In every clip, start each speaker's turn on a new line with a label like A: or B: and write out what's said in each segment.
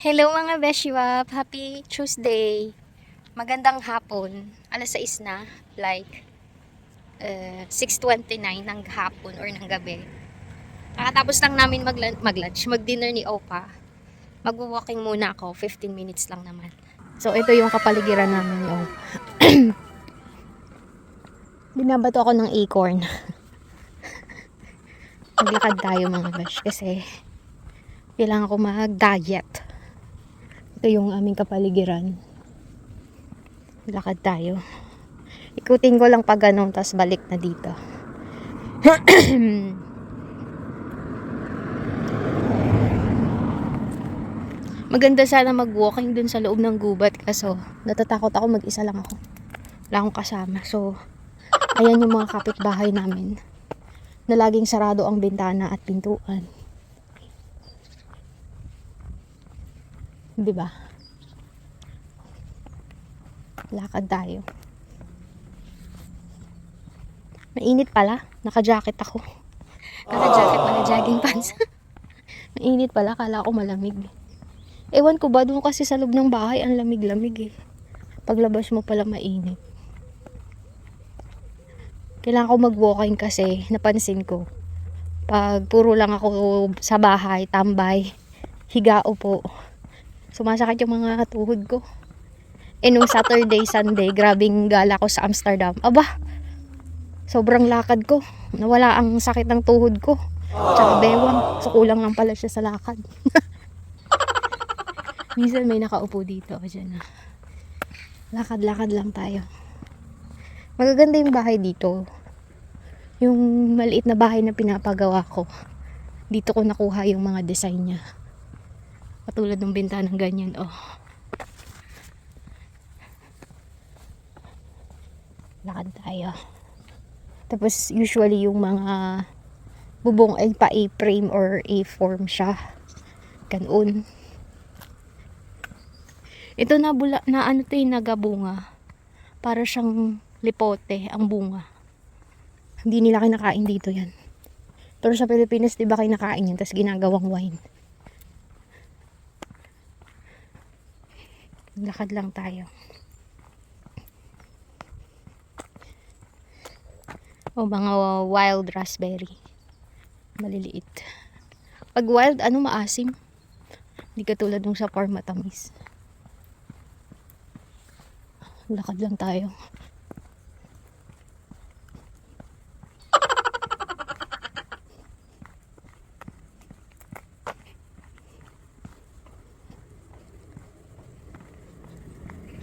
A: Hello mga Beshiwap! Happy Tuesday! Magandang hapon. Alas 6 na. Like, 6:29 ng hapon or ng gabi. Kakatapos lang namin mag-lunch, mag-dinner ni Opa. Mag-walking muna ako. 15 minutes lang naman. So, ito yung kapaligiran namin ni Opa. Binabato ako ng acorn. Maglakad tayo mga Besh kasi kailangan ko mag-diet. Ito yung aming kapaligiran. Lakad tayo. Ikutin ko lang pag ganun, tapos balik na dito. Maganda sana mag-walking dun sa loob ng gubat, kaso natatakot ako, mag-isa lang ako. Wala akong kasama. So, ayan yung mga kapitbahay namin na laging sarado ang bintana at pintuan. Diba? Lakad tayo. Mainit pala. Naka-jacket ako. Naka-jacket, naka-jogging pants. Mainit pala. Kala ko malamig. Ewan ko ba, doon kasi sa loob ng bahay, ang lamig-lamig eh. Paglabas mo pala mainit. Kailangan ko mag-walking kasi napansin ko. Pag puro lang ako sa bahay, tambay, higa upo, sumasakit yung mga tuhod ko. Nung Saturday, Sunday, grabing gala ko sa Amsterdam. Aba, sobrang lakad ko. Nawala ang sakit ng tuhod ko. Tsaka bewang. So, kulang lang pala siya sa lakad. Minsan may nakaupo dito. Diyan na. Lakad-lakad lang tayo. Magaganda yung bahay dito. Yung maliit na bahay na pinapagawa ko. Dito ko nakuha yung mga design niya. Katulad ng bintanang ganyan. Oh. Lakad tayo. Tapos usually yung mga bubong ay pa A-frame or A-form siya. Ganun. Ito na ano to yung nagabunga. Para siyang lipote ang bunga. Hindi nila kinakain dito yan. Pero sa Pilipinas, di ba kinakain yan? Tapos ginagawang wine. Lakad lang tayo. O mga wild raspberry. Maliliit. Pag wild, maasim. Hindi katulad nung sa farm matamis. Lakad lang tayo.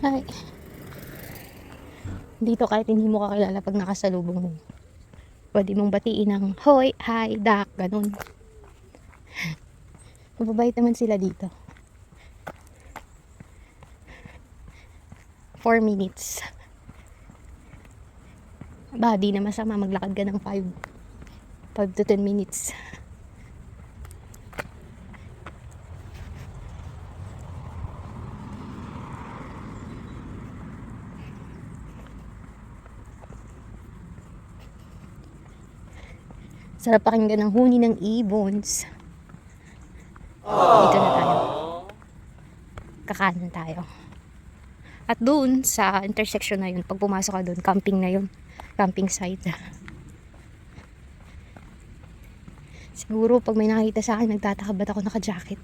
A: Hi. Dito kahit hindi mo kakilala pag nakasalubong mo, pwede mong batiin ng hoy, hi, dak, ganun. Mababait naman sila dito. 4 minutes. Ba, di na masama maglakad ka ng 5 to 10 minutes. Sarap pakinggan ng huni ng ibons. Dito na tayo. Kakanan tayo. At doon sa intersection na yun, pag pumasok ka doon, camping na yun. Camping site. Siguro pag may nakita sa akin, nagtataka ba't ako naka-jacket.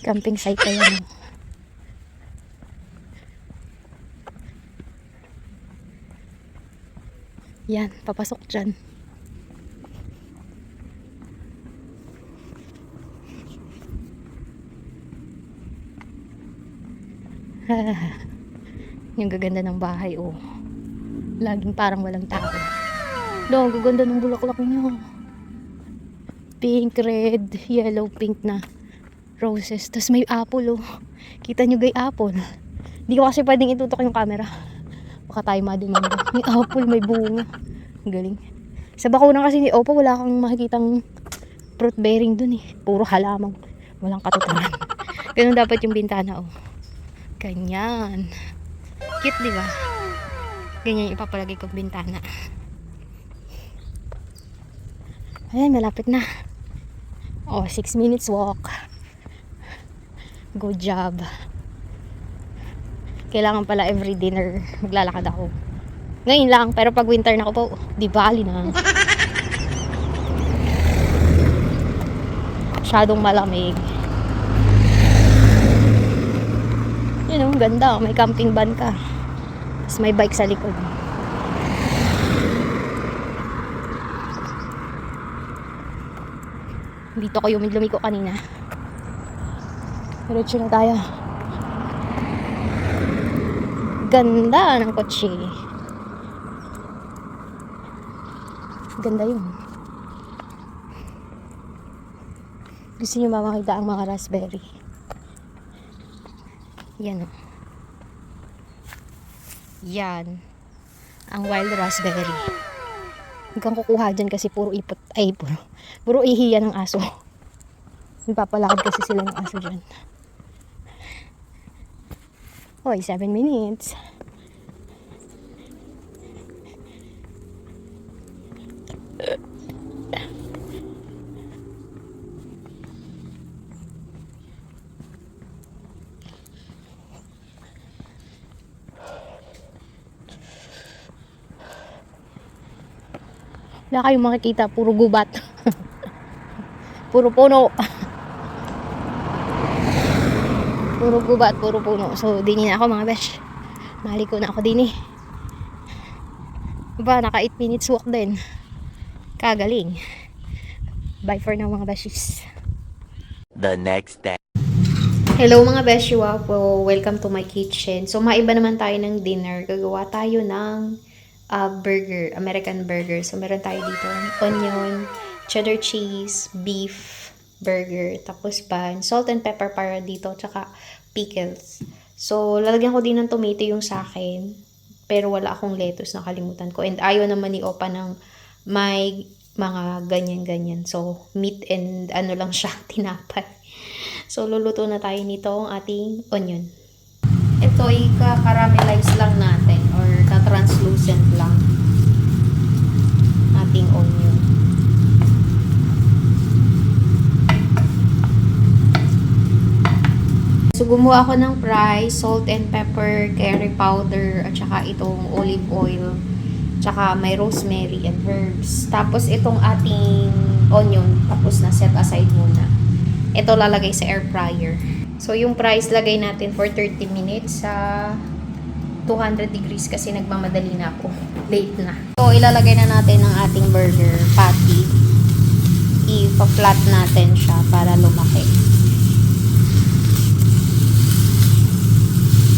A: Camping site na yan. Yan, papasok dyan. Yung gaganda ng bahay, oh. Laging parang walang tao. No, ang gaganda ng bulaklak niyo. Pink, red, yellow, pink na roses. Tapos may apple, oh. Kita nyo gay apple. Hindi ko kasi pwedeng itutok yung camera. Baka tayo madumanda. May apple, may bunga. Galing. Sa bakuna kasi ni Opa, wala kang makikitang fruit bearing dun eh. Puro halamang. Walang katuturan. Ganun dapat yung bintana, oh. Ganyan. Cute, di ba? Ganyan yung ipapalagay kong bintana. Ayan, malapit na. Oh, 6 minutes walk. Good job. Kailangan pala every dinner maglalakad ako. Ngayon lang, pero pag winter na ako po, di bali na. Masyadong malamig. Yun ang ganda, may camping van ka. Tapos may bike sa likod. Dito ko yung lumiko kanina. Diretso na tayo. Ganda ng kotse. Ganda yun. Gusto niyo ba makita ang mga raspberry? Yan o. Yan. Ang wild raspberry. Huwag kang kukuha dyan kasi puro ipot. Ay, puro ihi yan ng aso. Nagpapalakad kasi sila ng aso dyan. Hoy, 7 minutes. Wala kayong makikita, puro gubat. Puro puno. Puro gubat, puro puno. So, dinin na ako mga besh. Maliko na ako din eh. Diba, naka 8 minutes walk din. Kagaling. Bye for now mga beshies.
B: The next day.
A: Hello mga beshiwa po. Welcome to my kitchen. So, maiba naman tayo ng dinner. Gagawa tayo ng burger, American burger. So, meron tayo dito onion, cheddar cheese, beef burger, tapos pan, salt and pepper para dito, tsaka pickles. So, lalagyan ko din ng tomato yung sa akin, pero wala akong lettuce, nakalimutan ko. And ayaw naman ni Opa ng may mga ganyan-ganyan. So, meat and ano lang siya, tinapay. So, luluto na tayo nito ang ating onion. Ito ay ka-caramelize lang natin or ka-translucent lang ating onion. So, gumawa ako ng fries, salt and pepper, curry powder, at saka itong olive oil, tsaka may rosemary and herbs. Tapos, itong ating onion, tapos na set aside muna. Ito lalagay sa air fryer. So, yung fries lagay natin for 30 minutes sa 200 degrees kasi nagmamadali na ako. Late na. So, ilalagay na natin ang ating burger patty. I-flat natin siya para lumaki.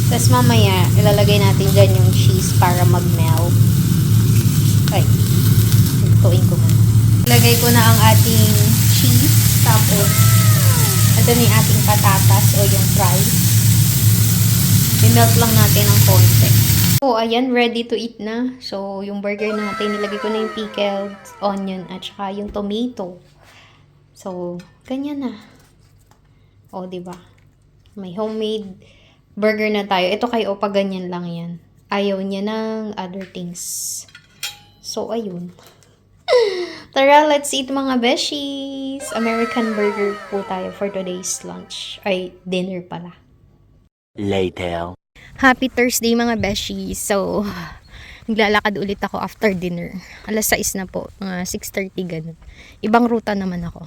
A: Tapos mamaya, ilalagay natin dyan yung cheese para mag-melt. Ay, tutuin ko muna. Ilagay ko na ang ating cheese. Tapos, ito na yung ating patatas o yung fries. I-melt lang natin ng konti. So, ayan, ready to eat na. So, yung burger natin, nilagay ko na yung pickled onion at saka yung tomato. So, ganyan na. O, diba? May homemade burger na tayo. Ito kay Opa, ganyan lang yan. Ayaw niya ng other things. So, ayun. Tara, let's eat mga beshies. American burger po tayo for today's lunch. Ay, dinner pala.
B: Later.
A: Happy Thursday mga beshies. So, naglalakad ulit ako after dinner. Alas 6 na po. Mga 6:30 ganun. Ibang ruta naman ako.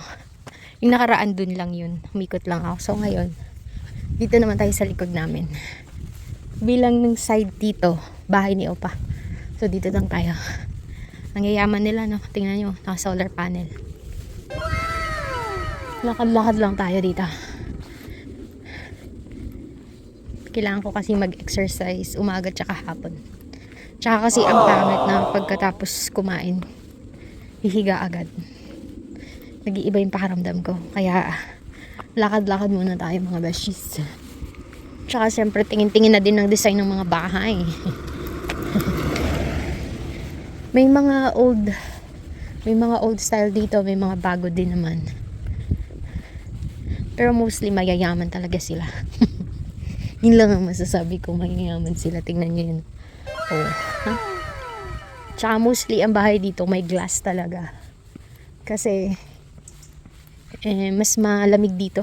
A: Yung nakaraan dun lang yun. Umikot lang ako. So, ngayon, dito naman tayo sa likod namin. Bilang ng side dito, bahay ni Opa. So, dito lang tayo. Ang yayaman nila, no? Tingnan nyo, naka-solar panel. Lakad-lakad lang tayo dito. Kailangan ko kasi mag-exercise umaga tsaka hapon. Tsaka kasi ang pangit na pagkatapos kumain, hihiga agad. Nag-iiba yung pakaramdam ko. Kaya, lakad-lakad muna tayo mga beshies. Tsaka siyempre tingin-tingin na din ng design ng mga bahay. May mga old style dito, may mga bago din naman. Pero mostly mayayaman talaga sila. Yun lang ang masasabi ko, mayayaman sila. Tingnan nyo yun. Oh, ha? Tsaka mostly ang bahay dito may glass talaga. Kasi mas malamig dito.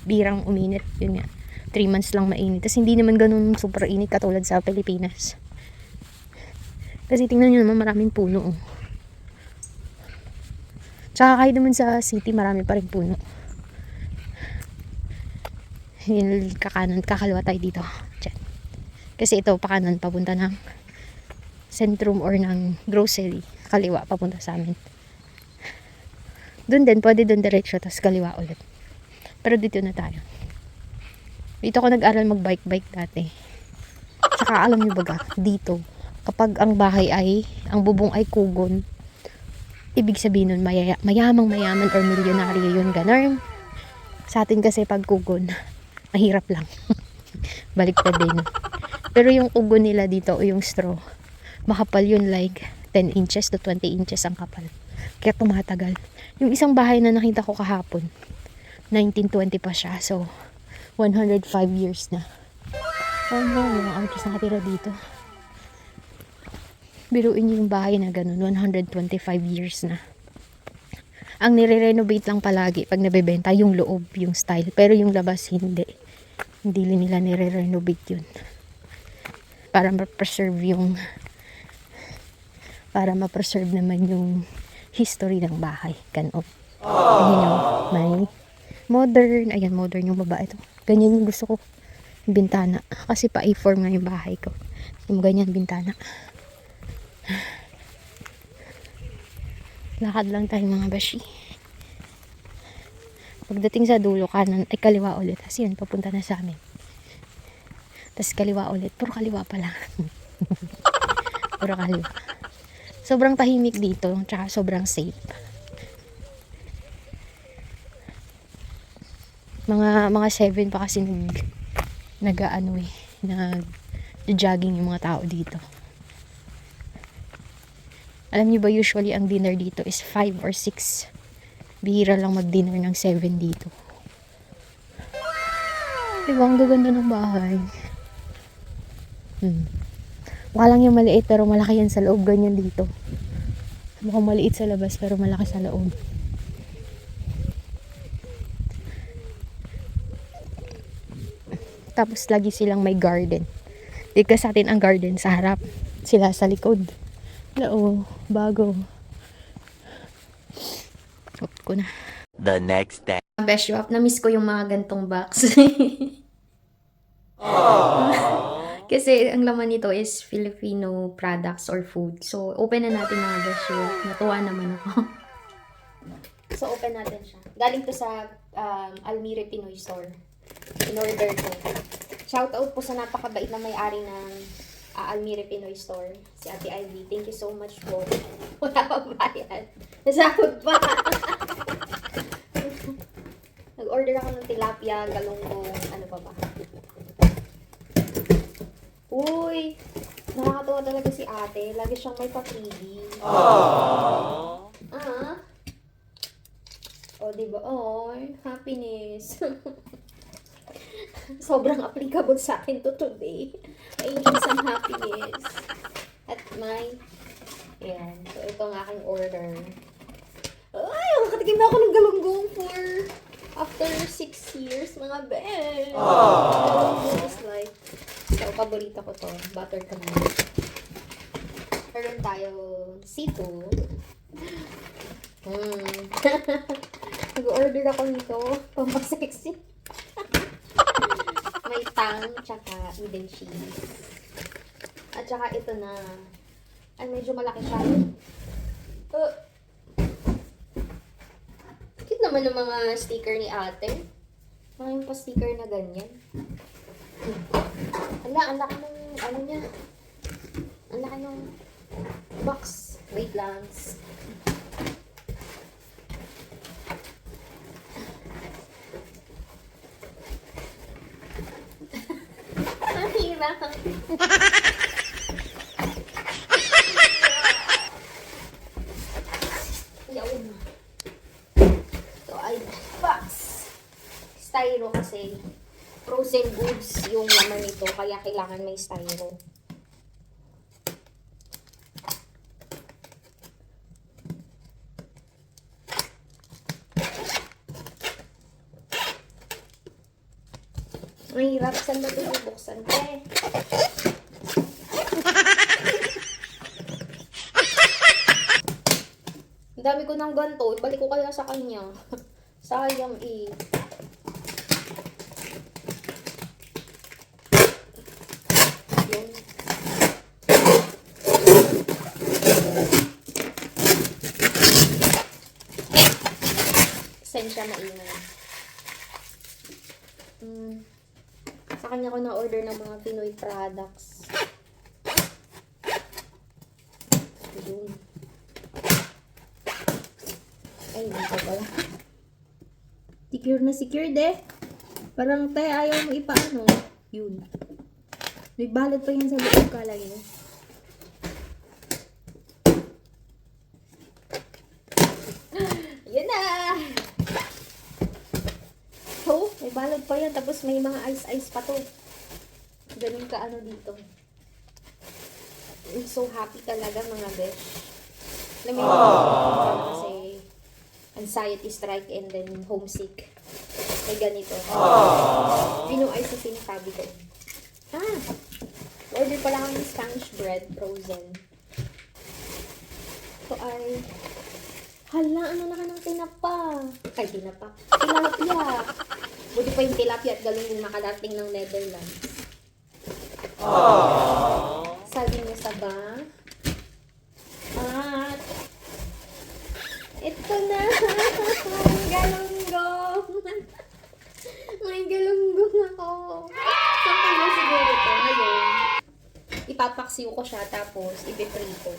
A: Birang uminit. Yun nga. 3 months lang mainit. Tapos hindi naman ganun super init katulad sa Pilipinas. Kasi tingnan nyo naman maraming puno. Tsaka kahit naman sa city marami pa rin puno. Yung kakaliwa tayo dito. Diyan. Kasi ito pakanan papunta ng sentrum or ng grocery. Kaliwa papunta sa amin. Doon din, pwede doon diretso, tapos kaliwa ulit. Pero dito na tayo. Dito ako nag-aral mag-bike dati. Saka alam nyo baga, dito, kapag ang bahay ay, ang bubong ay kugon, ibig sabihin nun, mayamang-mayaman or milyonaryo yun, ganun. Sa atin kasi pag kugon, mahirap lang. Baliktad din. Pero yung kugon nila dito, o yung straw, makapal yun like 10 inches to 20 inches ang kapal. Kaya tumatagal. Yung isang bahay na nakita ko kahapon, 1920 pa siya. So, 105 years na. Oh no, mga artist nakatira dito. Biruin niyo yung bahay na ganun, 125 years na. Ang nire-renovate lang palagi pag nabebenta yung loob, yung style. Pero yung labas, hindi. Hindi nila nire-renovate yun. Para ma-preserve naman yung history ng bahay. Ganon. Ayun o, may modern. Ayan, modern yung babae to. Ganyan yung gusto ko. Bintana. Kasi pa A4 nga yung bahay ko. Yung ganyan bintana. Lakad lang tayo mga bashi. Pagdating sa dulo kanan, ay kaliwa ulit. Kasi yun, papunta na sa amin. Tapos kaliwa ulit. Puro kaliwa pala. Puro kaliwa. Sobrang tahimik dito. Tsaka sobrang safe. Mga 7 pa kasi nag-jogging yung mga tao dito. Alam niyo ba usually ang dinner dito is 5 or 6. Bihira lang mag-dinner ng 7 dito. Diba ang gaganda ng bahay? Mukha lang yung maliit pero malaki yan sa loob. Ganyan dito. Mukhang maliit sa labas pero malaki sa loob. Tapos lagi silang may garden. Dito sa atin ang garden sa harap. Sila sa likod. Oo, bago. Up ko na.
B: The next day.
A: Best up, na-miss ko yung mga gantong box. Kasi ang laman nito is Filipino products or food. So, open na natin mga best up. Natuwa naman ako. So, open natin siya. Galing to sa Almire Pinoy Store. In-order ko. Shoutout po sa napakabait na may-ari ng Almire Pinoy Store, si Ate Ivy. Thank you so much po. Wala pang bayad. Nasahod pa. Nag-order ako ng tilapia, galunggong, ano pa ba. Uy! Nakakatuwa talaga si ate. Lagi siyang may pa-freebie. O, diba? Oh, happiness. Sobrang applicable sa akin to today. I need some happiness. At ayan. So, ito ang aking order. Ay, makatikim na ako ng galunggong for after 6 years, mga ben. Galunggong is like, so, paborito ko to. Buttercream. Meron tayo C2. Nag-order ako nito. Pampasexy. May tang, tsaka Eden cheese. At tsaka ito na. Ay, medyo malaki siya. Cute naman ng mga sticker ni ate. Mga pa sticker na ganyan. Ang laki ng, ano niya. Ang laki ng box. Wait lang. Mahirap. Yawn. Ito ay box. Styro kasi frozen goods yung laman nito. Kaya kailangan may styro. Mahirap. Saan ba ito bubuksan? Ang dami ko ng ganito. Ibalik ko kaya sa kanya. Sayang eh. Yun. Sensya maingay. Sa kanya ko na-order ng mga Pinoy products. Yun. Ay, dito pala. Secure na secure de. Parang tayo ayaw mo ipaano. Yun. May balot pa yan sa loob kalay mo. Yan na! Oh, may balot pa yan. Tapos may mga ice-ice pa to. Ganun ka ano dito. I'm so happy talaga mga besh. Alam mo yun, kasi anxiety strike and then homesick. May ganito. Pino ice na sinasabi ko. Order pala kami ng Spanish bread, frozen. Ito ay, hala, ano na ka ng tinapa? Ay, tinapa. Tilapia. Buti pa yung tilapia at galong yung makadating ng Netherlands. Sabi niya sa ba? At, ito na. Galunggong. May galunggong ako. Something na siguro ito. Ngayon, ipapaksiw ko siya tapos ipiprito.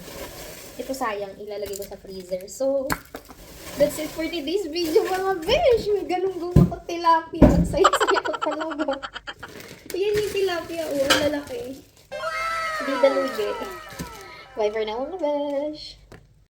A: Ito sayang, ilalagay ko sa freezer. So, that's it for today's video mga besh. May galunggong ako tilapia. Ang saya-saya ko talaga. Yan yung tilapia. Ang lalaki. Hindi dalugi. Bye for now mga besh.